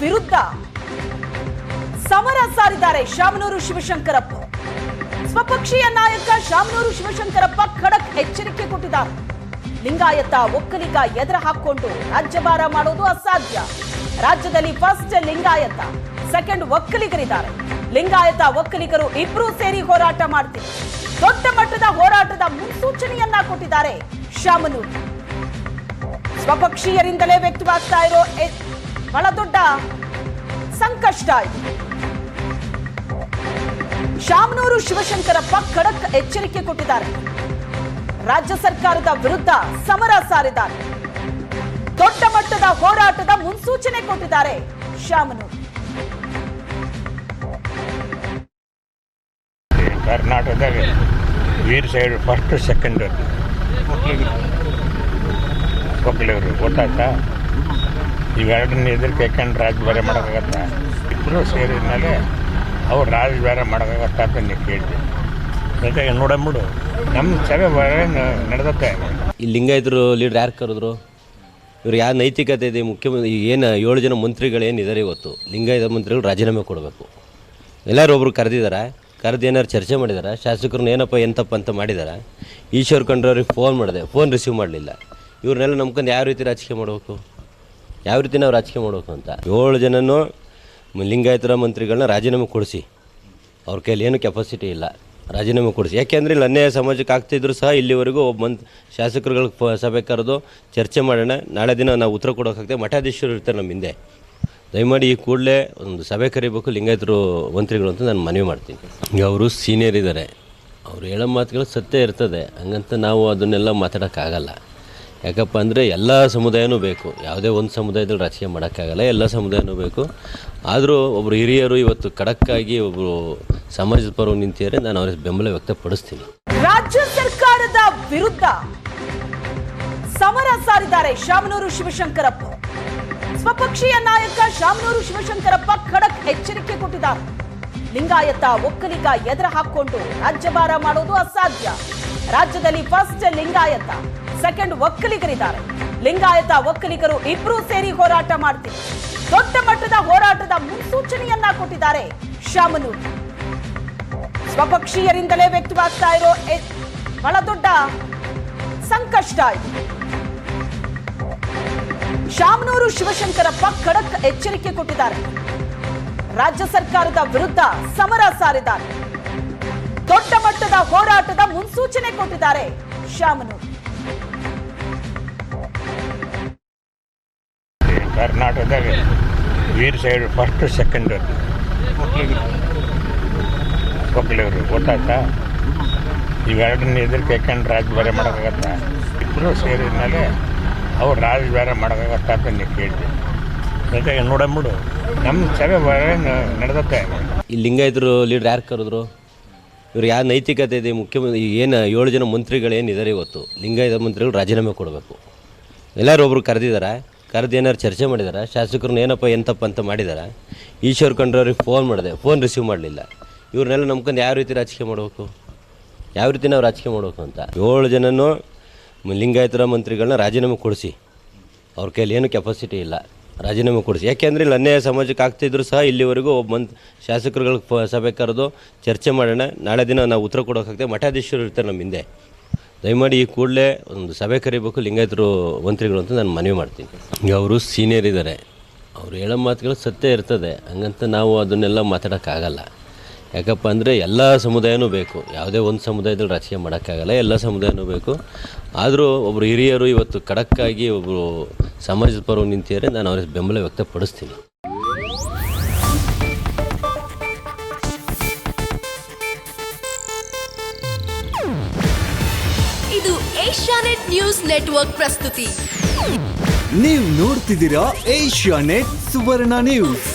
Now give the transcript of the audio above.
ವಿರುದ್ಧ ಸಮರ ಸಾರಿದ್ದಾರೆ ಶಾಮನೂರು ಶಿವಶಂಕರಪ್ಪ. ಸ್ವಪಕ್ಷೀಯ ನಾಯಕ ಶಾಮನೂರು ಶಿವಶಂಕರಪ್ಪ ಖಡಕ್ ಎಚ್ಚರಿಕೆ ಕೊಟ್ಟಿದ್ದಾರೆ. ಲಿಂಗಾಯತ ಒಕ್ಕಲಿಗ ಎದುರು ಹಾಕೊಂಡು ರಾಜ್ಯಭಾರ ಮಾಡೋದು ಅಸಾಧ್ಯ. ರಾಜ್ಯದಲ್ಲಿ ಫಸ್ಟ್ ಲಿಂಗಾಯತ, ಸೆಕೆಂಡ್ ಒಕ್ಕಲಿಗರಿದ್ದಾರೆ. ಲಿಂಗಾಯತ ಒಕ್ಕಲಿಗರು ಇಬ್ರು ಸೇರಿ ಹೋರಾಟ ಮಾಡ್ತೀವಿ. ದೊಡ್ಡ ಮಟ್ಟದ ಹೋರಾಟದ ಮುನ್ಸೂಚನೆಯನ್ನ ಕೊಟ್ಟಿದ್ದಾರೆ ಶಾಮನೂರು. ಸ್ವಪಕ್ಷೀಯರಿಂದಲೇ ವ್ಯಕ್ತವಾಗ್ತಾ ಇರೋ ಬಹಳ ದೊಡ್ಡ ಸಂಕಷ್ಟ ಇದು. ಶಾಮನೂರು ಶಿವಶಂಕರಪ್ಪ ಖಡಕ್ ಎಚ್ಚರಿಕೆ ಕೊಟ್ಟಿದ್ದಾರೆ. ರಾಜ್ಯ ಸರ್ಕಾರದ ವಿರುದ್ಧ ಸಮರ ಸಾರಿದ್ದಾರೆ. ದೊಡ್ಡ ಮಟ್ಟದ ಹೋರಾಟದ ಮುನ್ಸೂಚನೆ ಕೊಟ್ಟಿದ್ದಾರೆ ಶಾಮನೂರು. ಕರ್ನಾಟಕದಾಗ ವೀರ್ ಸೈಡ್ ಫಸ್ಟ್ ಸೆಕೆಂಡ್ ಒಕ್ಕಲಿಗರು ಗೊತ್ತಾಯ್ತಾ. ಇವೆರಡನ್ನ ಎದುರು ಕೇಳ್ಕೊಂಡು ರಾಜ್ಯಭಾರ ಮಾಡೋಕ್ಕಾಗತ್ತಾ? ಇಬ್ಬರು ಸೇರಿದ ಮೇಲೆ ಅವ್ರು ರಾಜ್ಯಭಾರ ಮಾಡೋಕ್ಕಾಗತ್ತಾ ಅಂತ ನೀವು ಕೇಳಿದೆ. ಜೊತೆಗೆ ನೋಡಂಬಿಡು ನಮ್ಮ ಸಭೆ ನಡೆದತ್ತೆ. ಈ ಲಿಂಗಾಯತರು ಲೀಡರ್ ಯಾರು ಕರೆದ್ರು? ಇವ್ರು ಯಾವ ನೈತಿಕತೆ ಇದೆ? ಮುಖ್ಯಮಂತ್ರಿ ಏನು 7 ಜನ ಮಂತ್ರಿಗಳೇನಿದ್ದಾರೆ ಇವತ್ತು, ಲಿಂಗಾಯತ ಮಂತ್ರಿಗಳು ರಾಜೀನಾಮೆ ಕೊಡಬೇಕು. ಎಲ್ಲರೂ ಒಬ್ರು ಕರೆದಿದ್ದಾರೆ, ಕರೆದು ಏನಾರು ಚರ್ಚೆ ಮಾಡಿದ್ದಾರೆ. ಶಾಸಕರನ್ನ ಏನಪ್ಪ ಎಂತಪ್ಪ ಅಂತ ಮಾಡಿದ್ದಾರೆ. ಈಶ್ವರ್ ಖಂಡ್ರವ್ರಿಗೆ ಫೋನ್ ಮಾಡಿದೆ, ಫೋನ್ ರಿಸೀವ್ ಮಾಡಲಿಲ್ಲ. ಇವ್ರನ್ನೆಲ್ಲ ನಂಬ್ಕೊಂಡು ಯಾವ ರೀತಿ ರಾಜಕೀಯ ಮಾಡಬೇಕು, ಯಾವ ರೀತಿ ನಾವು ರಾಜಕೀಯ ಮಾಡಬೇಕು ಅಂತ 7 ಜನನೂ ಲಿಂಗಾಯತರ ಮಂತ್ರಿಗಳನ್ನ ರಾಜೀನಾಮೆ ಕೊಡಿಸಿ. ಅವ್ರ ಕೈಲಿ ಏನು ಕೆಪಾಸಿಟಿ ಇಲ್ಲ, ರಾಜೀನಾಮೆ ಕೊಡಿಸಿ. ಯಾಕೆಂದರೆ ಇಲ್ಲಿ ಅನ್ಯಾಯ ಸಮಾಜಕ್ಕೆ ಆಗ್ತಿದ್ರು ಸಹ ಇಲ್ಲಿವರೆಗೂ ಒಬ್ಬ ಶಾಸಕರುಗಳಿಗೆ ಸಭೆ ಕರೆದು ಚರ್ಚೆ ಮಾಡೋಣ, ನಾಳೆ ದಿನ ನಾವು ಉತ್ತರ ಕೊಡೋಕ್ಕಾಗ್ತದೆ. ಮಠಾಧೀಶರು ಇರ್ತಾರೆ ನಮ್ಮ ಹಿಂದೆ, ದಯಮಾಡಿ ಈ ಕೂಡಲೇ ಒಂದು ಸಭೆ ಕರಿಬೇಕು ಲಿಂಗಾಯತರು ಮಂತ್ರಿಗಳು ಅಂತ ನಾನು ಮನವಿ ಮಾಡ್ತೀನಿ. ಈಗ ಅವರು ಸೀನಿಯರ್ ಇದ್ದಾರೆ, ಅವ್ರು ಹೇಳೋ ಮಾತುಗಳು ಸತ್ಯ ಇರ್ತದೆ, ಹಂಗಂತ ನಾವು ಅದನ್ನೆಲ್ಲ ಮಾತಾಡೋಕ್ಕಾಗಲ್ಲ. ಯಾಕಪ್ಪ ಅಂದರೆ ಎಲ್ಲ ಸಮುದಾಯನೂ ಬೇಕು, ಯಾವುದೇ ಒಂದು ಸಮುದಾಯದಲ್ಲಿ ರಾಜಕೀಯ ಮಾಡೋಕ್ಕಾಗಲ್ಲ, ಎಲ್ಲ ಸಮುದಾಯನೂ ಬೇಕು. ಆದರೂ ಒಬ್ಬರು ಹಿರಿಯರು ಇವತ್ತು ಖಡಕ್ಕಾಗಿ ಒಬ್ಬರು ಸಮಾಜದ ಪರವಾಗಿ ನಿಂತಿದ್ದಾರೆ, ನಾನು ಅವ್ರಿಗೆ ಬೆಂಬಲ ವ್ಯಕ್ತಪಡಿಸ್ತೀನಿ. ರಾಜ್ಯ ಸರ್ಕಾರದ ವಿರುದ್ಧ ಸಮರ ಸಾರಿದ್ದಾರೆ ಶಾಮನೂರು ಶಿವಶಂಕರಪ್ಪ. ಸ್ವಪಕ್ಷೀಯ ನಾಯಕ ಶಾಮನೂರು ಶಿವಶಂಕರಪ್ಪ ಖಡಕ್ ಎಚ್ಚರಿಕೆ ಕೊಟ್ಟಿದ್ದಾರೆ. ಲಿಂಗಾಯತ ಒಕ್ಕಲಿಗ ಎದುರು ಹಾಕೊಂಡು ರಾಜ್ಯಭಾರ ಮಾಡೋದು ಅಸಾಧ್ಯ. ರಾಜ್ಯದಲ್ಲಿ ಫಸ್ಟ್ ಲಿಂಗಾಯತ, ಸೆಕೆಂಡ್ ಒಕ್ಕಲಿಗರಿದ್ದಾರೆ. ಲಿಂಗಾಯತ ಒಕ್ಕಲಿಗರು ಇಬ್ರು ಸೇರಿ ಹೋರಾಟ ಮಾಡ್ತೀವಿ. ದೊಡ್ಡ ಮಟ್ಟದ ಹೋರಾಟದ ಮುನ್ಸೂಚನೆಯನ್ನ ಕೊಟ್ಟಿದ್ದಾರೆ ಶಾಮನೂರು. ಸ್ವಪಕ್ಷೀಯರಿಂದಲೇ ವ್ಯಕ್ತವಾಗ್ತಾ ಇರೋ ಬಹಳ ದೊಡ್ಡ ಸಂಕಷ್ಟ ಇದು. ಶಾಮನೂರು ಶಿವಶಂಕರಪ್ಪ ಖಡಕ್ ಎಚ್ಚರಿಕೆ ಕೊಟ್ಟಿದ್ದಾರೆ. ರಾಜ್ಯ ಸರ್ಕಾರದ ವಿರುದ್ಧ ಸಮರ ಸಾರಿದ್ದಾರೆ. ದೊಡ್ಡ ಮಟ್ಟದ ಹೋರಾಟದ ಮುನ್ಸೂಚನೆ ಕೊಟ್ಟಿದ್ದಾರೆ ಶಾಮನೂರು. ಕರ್ನಾಟಕದಾಗ ವೀರ್ ಸೈಡ್ ಫಸ್ಟ್ ಸೆಕೆಂಡ್ ಒಕ್ಕಲಿಗರು ಗೊತ್ತಾಯ್ತಾ. ಇವೆರಡನ್ನ ಎದುರು ಕೇಳ್ಕೊಂಡು ರಾಜ್ಯಭಾರ ಮಾಡೋಕ್ಕಾಗತ್ತಾ? ಇಬ್ಬರು ಸೇರಿದ ಮೇಲೆ ಅವ್ರು ರಾಜ್ಯಭಾರ ಮಾಡೋಕ್ಕಾಗತ್ತಾ ಅಂತ ನೀವು ಕೇಳಿದೆ. ಜೊತೆಗೆ ನೋಡಂಬಿಡು ನಮ್ಮ ಸಭೆ ನಡೆದತ್ತೆ. ಈ ಲಿಂಗಾಯತರು ಲೀಡರ್ ಯಾರು ಕರೆದ್ರು? ಇವ್ರು ಯಾವ ನೈತಿಕತೆ ಇದೆ? ಮುಖ್ಯಮಂತ್ರಿ ಏನು 7 ಜನ ಮಂತ್ರಿಗಳೇನಿದ್ದಾರೆ ಇವತ್ತು, ಲಿಂಗಾಯತ ಮಂತ್ರಿಗಳು ರಾಜೀನಾಮೆ ಕೊಡಬೇಕು. ಎಲ್ಲರೂ ಒಬ್ರು ಕರೆದಿದ್ದಾರೆ, ಕರೆದು ಏನಾರು ಚರ್ಚೆ ಮಾಡಿದ್ದಾರೆ. ಶಾಸಕರನ್ನ ಏನಪ್ಪ ಎಂತಪ್ಪ ಅಂತ ಮಾಡಿದ್ದಾರೆ. ಈಶ್ವರ್ ಖಂಡ್ರವ್ರಿಗೆ ಫೋನ್ ಮಾಡಿದೆ, ಫೋನ್ ರಿಸೀವ್ ಮಾಡಲಿಲ್ಲ. ಇವ್ರನ್ನೆಲ್ಲ ನಂಬ್ಕೊಂಡು ಯಾವ ರೀತಿ ರಾಜಕೀಯ ಮಾಡಬೇಕು, ಯಾವ ರೀತಿ ನಾವು ರಾಜಕೀಯ ಮಾಡಬೇಕು ಅಂತ 7 ಜನನೂ ಲಿಂಗಾಯತರ ಮಂತ್ರಿಗಳನ್ನ ರಾಜೀನಾಮೆ ಕೊಡಿಸಿ. ಅವ್ರ ಕೈಲಿ ಏನು ಕೆಪಾಸಿಟಿ ಇಲ್ಲ, ರಾಜೀನಾಮೆ ಕೊಡಿಸಿ. ಯಾಕೆಂದರೆ ಇಲ್ಲಿ ಅನ್ಯಾಯ ಸಮಾಜಕ್ಕೆ ಆಗ್ತಿದ್ರು ಸಹ ಇಲ್ಲಿವರೆಗೂ ಒಬ್ಬ ಶಾಸಕರುಗಳಿಗೆ ಸಭೆ ಕರೆದು ಚರ್ಚೆ ಮಾಡೋಣ, ನಾಳೆ ದಿನ ನಾವು ಉತ್ತರ ಕೊಡೋಕ್ಕಾಗ್ತದೆ. ಮಠಾಧೀಶರು ಇರ್ತಾರೆ ನಮ್ಮ ಹಿಂದೆ, ದಯಮಾಡಿ ಈ ಕೂಡಲೇ ಒಂದು ಸಭೆ ಕರಿಬೇಕು ಲಿಂಗಾಯತರು ಮಂತ್ರಿಗಳು ಅಂತ ನಾನು ಮನವಿ ಮಾಡ್ತೀನಿ. ಈಗ ಅವರು ಸೀನಿಯರ್ ಇದ್ದಾರೆ, ಅವ್ರು ಹೇಳೋ ಮಾತುಗಳು ಸತ್ಯ ಇರ್ತದೆ, ಹಂಗಂತ ನಾವು ಅದನ್ನೆಲ್ಲ ಮಾತಾಡೋಕ್ಕಾಗಲ್ಲ. ಯಾಕಪ್ಪ ಅಂದರೆ ಎಲ್ಲ ಸಮುದಾಯನೂ ಬೇಕು, ಯಾವುದೇ ಒಂದು ಸಮುದಾಯದಲ್ಲಿ ರಾಜಕೀಯ ಮಾಡೋಕ್ಕಾಗಲ್ಲ, ಎಲ್ಲ ಸಮುದಾಯನೂ ಬೇಕು. ಆದರೂ ಒಬ್ಬರು ಹಿರಿಯರು ಇವತ್ತು ಖಡಕ್ಕಾಗಿ ಒಬ್ಬರು ಸಮಾಜದ ಪರವಾಗಿ ನಿಂತಿದ್ದಾರೆ, ನಾನು ಅವ್ರಿಗೆ ಬೆಂಬಲ ವ್ಯಕ್ತಪಡಿಸ್ತೀನಿ. ಇದು ಏಷ್ಯಾನೆಟ್ ನ್ಯೂಸ್ ನೆಟ್ವರ್ಕ್ ಪ್ರಸ್ತುತಿ. ನೀವು ನೋಡ್ತಿದ್ದೀರಾ ಏಷ್ಯಾನೆಟ್ ಸುವರ್ಣ ನ್ಯೂಸ್.